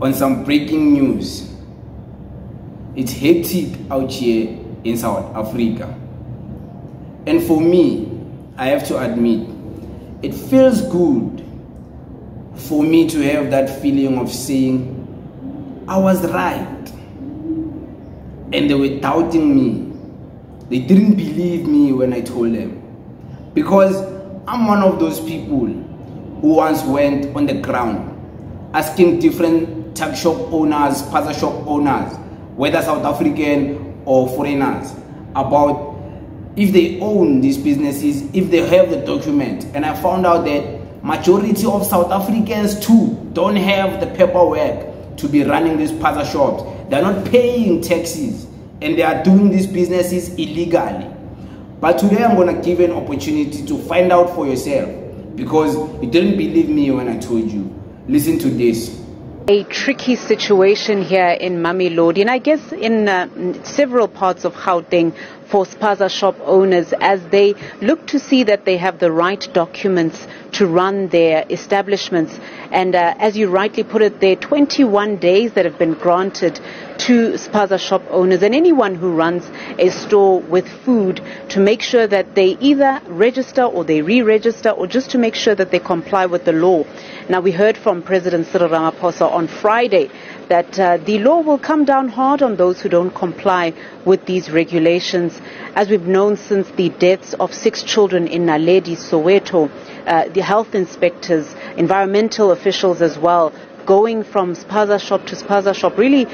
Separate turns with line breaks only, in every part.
on some breaking news. It's hectic out here in South Africa. And for me, I have to admit, it feels good for me to have that feeling of saying, I was right. And they were doubting me. They didn't believe me when I told them. Because I'm one of those people who once went on the ground asking different tuck shop owners, Spaza shop owners, whether South African or foreigners, about if they own these businesses, if they have the document. And I found out that majority of South Africans too don't have the paperwork to be running these Spaza shops. They're not paying taxes and they are doing these businesses illegally. But today I'm going to give you an opportunity to find out for yourself, because you didn't believe me when I told you. Listen to this.
A tricky situation here in Mamelodi, and I guess in several parts of Gauteng, for Spaza shop owners as they look to see that they have the right documents to run their establishments. And as you rightly put it, there are 21 days that have been granted to Spaza shop owners and anyone who runs a store with food to make sure that they either register or they re-register, or just to make sure that they comply with the law. Now, we heard from President Cyril Ramaphosa on Friday that the law will come down hard on those who don't comply with these regulations. As we've known since the deaths of 6 children in Naledi, Soweto, the health inspectors, environmental officials as well, going from Spaza shop to Spaza shop, really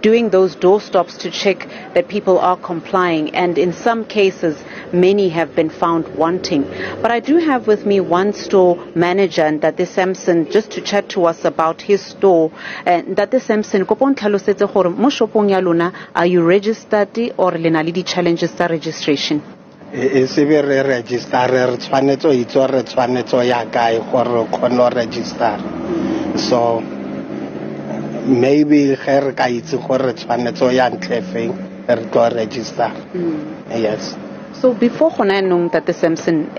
doing those door stops to check that people are complying. And in some cases, many have been found wanting. But I do have with me one store manager, Ntate Samson, just to chat to us about his store. Ntate Samson, kopon tlhalosetse gore mo shopong ya lona, are you registered or le na le di challenges tsa registration?
Se be re register re tshwanetse itse re tshwanetse ya kae gore khona register. So maybe her ka itse gore tshwanetse ya ntlefeng re tlo register. Yes.
So before gona nong Tate Samson,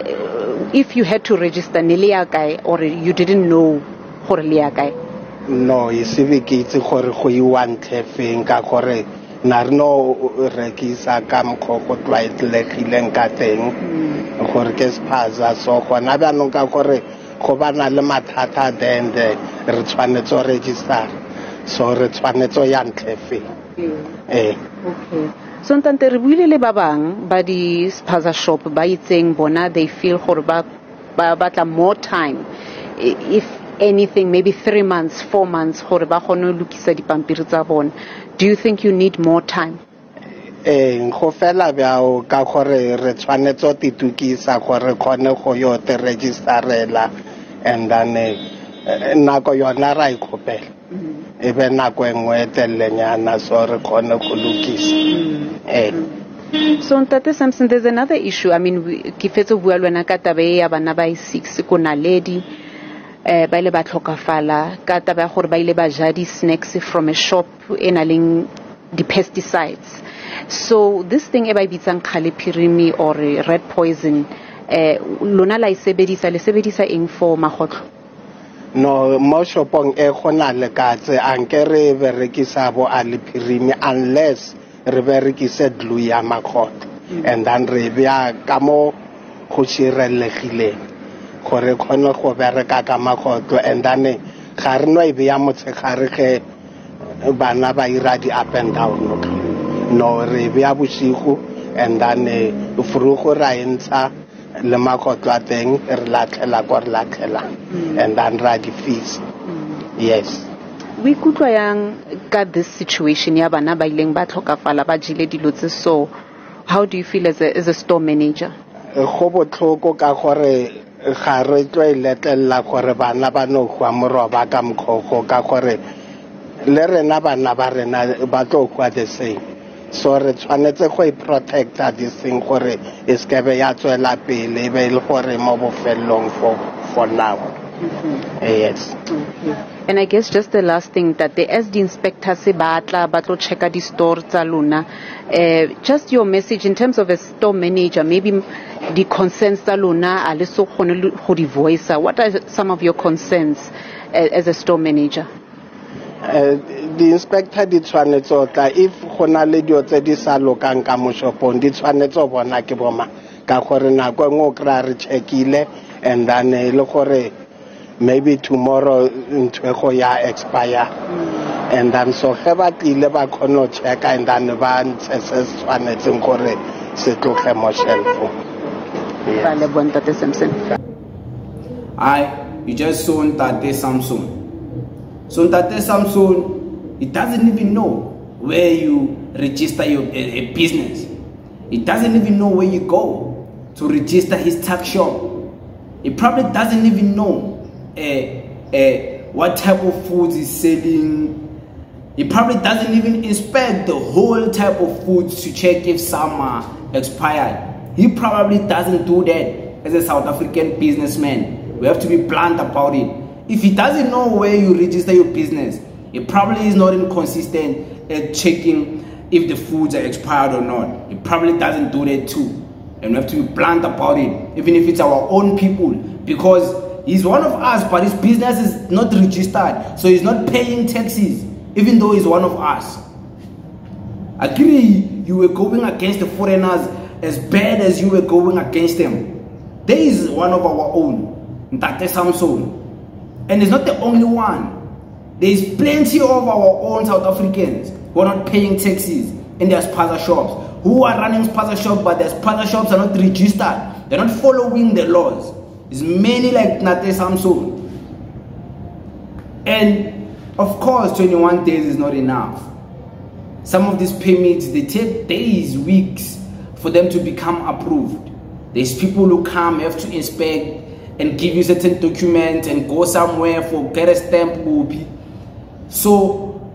if you had to register nele ya kae or you didn't know gore le ya kae?
No, e se be ke itse gore go iwa ntlefeng ka gore na re no rekisa ka mkho go tlwaelegileng ka teng gore ke Spaza. So gona ba nong ka gore go bana le mathata then re tshwanetse go register, so re tshwanetse ya ntlefeng. Okay.
So ntante re buile le ba bang ba di Spaza shop ba itseng bona they feel gore ba batla more time, if anything maybe 3 months 4 months gore ba gone lokisa dipampiri tsa bona. Do you think you need more time?
Go fela bjao ka gore re tshwanetse titukisa gore khone go yo te registerela, and then nako yona ra ikopela ebe nako engwe tellenyana so re khone go lokisa.
So Ntate Samson, there's another issue. I mean, ke fetse bua lwana ka tabe ya bana ba 6 ko Naledi, ba ile ba tlhokafala ka tabe ya gore ba ile ba ja di snacks from a shop enaling the pesticides. So this thing e ba bitsang khalepirimi or red poison, lona la sebedisa eng for magotlo?
No, mo shopong e gona le katse ankere berekisa bo alepirimi unless re berekise glue ya magotlo, and then re bya ka mo go shirelegileng gore khone go bereka ka magotlo, and then ga re no e bya motsegare ge bana ba ira di up and down. No, re bya bosigo, and then frugo ra entsa le magotlo a teng re latlhela go re latlhela, and then ra di fees. Yes.
We kutlwa yang ka this situation ya bana ba ileng ba tlhokafala ba jile dilo tse, so how do you feel as a store manager?
Go botlhoko ka gore ga re tlo iletella gore bana ba no gwa moroba ka mkhogo, ka gore le rena bana ba rena ba tlo gwa the same. So re tshwanetse go protect this thing gore e skebe ya tswela pele e be le gore mo bofelong for now. Yes.
And I guess just the last thing that the SD inspector se batla check the store tsa lona, just your message in terms of a store manager, maybe the concerns tsa lona a le so gone go di voice. What are some of your concerns as a store manager?
The inspector di tshwanetse o tla if go na le dio tse di sa lokang ka mo shopong di tshwanetse o bona ke boma ka gore nako e nngwe o kry-a re checkile and then le gore maybe tomorrow ntho go ya expire and then so ge ba tlile ba kgone checka and then ba ntshe se se tshwanetseng gore se tloge mo shelfo.
You just saw Ntate Samson. So Ntate Samson, he doesn't even know where you register your a business. He doesn't even know where you go to register his tax shop. He probably doesn't even know what type of foods he's selling. He probably doesn't even inspect the whole type of foods to check if some are expired. He probably doesn't do that as a South African businessman. We have to be blunt about it. If he doesn't know where you register your business, he probably is not inconsistent at checking if the foods are expired or not. He probably doesn't do that too. And we have to be blunt about it, even if it's our own people, because he's one of us, but his business is not registered, so he's not paying taxes, even though he's one of us. Agree, you were going against the foreigners as bad as you were going against them. There is one of our own, Ntate Samson. And it's not the only one. There is plenty of our own South Africans who are not paying taxes in their Spaza shops, who are running Spaza shops, but their Spaza shops are not registered. They're not following the laws. It's many like Ntate Samson. And of course, 21 days is not enough. Some of these permits, they take days, weeks for them to become approved. There's people who come, have to inspect and give you certain documents and go somewhere for get a stamp copy. So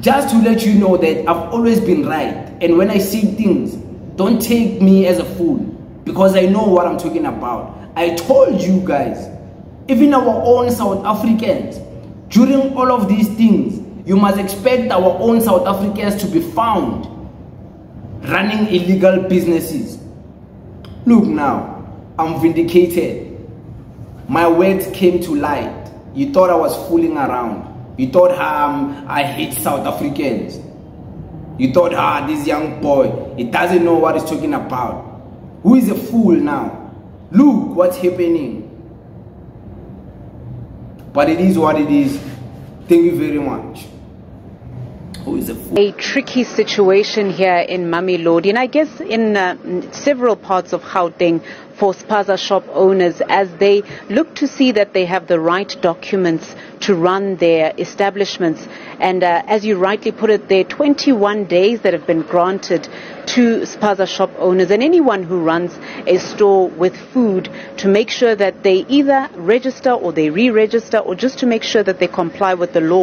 just to let you know that I've always been right, and when I see things, don't take me as a fool, because I know what I'm talking about. I told you guys, even our own South Africans, during all of these things, you must expect our own South Africans to be found running illegal businesses. Look now, I'm vindicated. My words came to light. You thought I was fooling around. You thought I hate South Africans. You thought this young boy, he doesn't know what he's talking about. Who is a fool now? Look what's happening. But it is what it is. Thank you very much. Who is a fool?
A tricky situation here in Mamelodi, and I guess in several parts of Gauteng, for Spaza shop owners as they look to see that they have the right documents to run their establishments. And as you rightly put it, there are 21 days that have been granted to Spaza shop owners and anyone who runs a store with food to make sure that they either register or they re-register, or just to make sure that they comply with the law.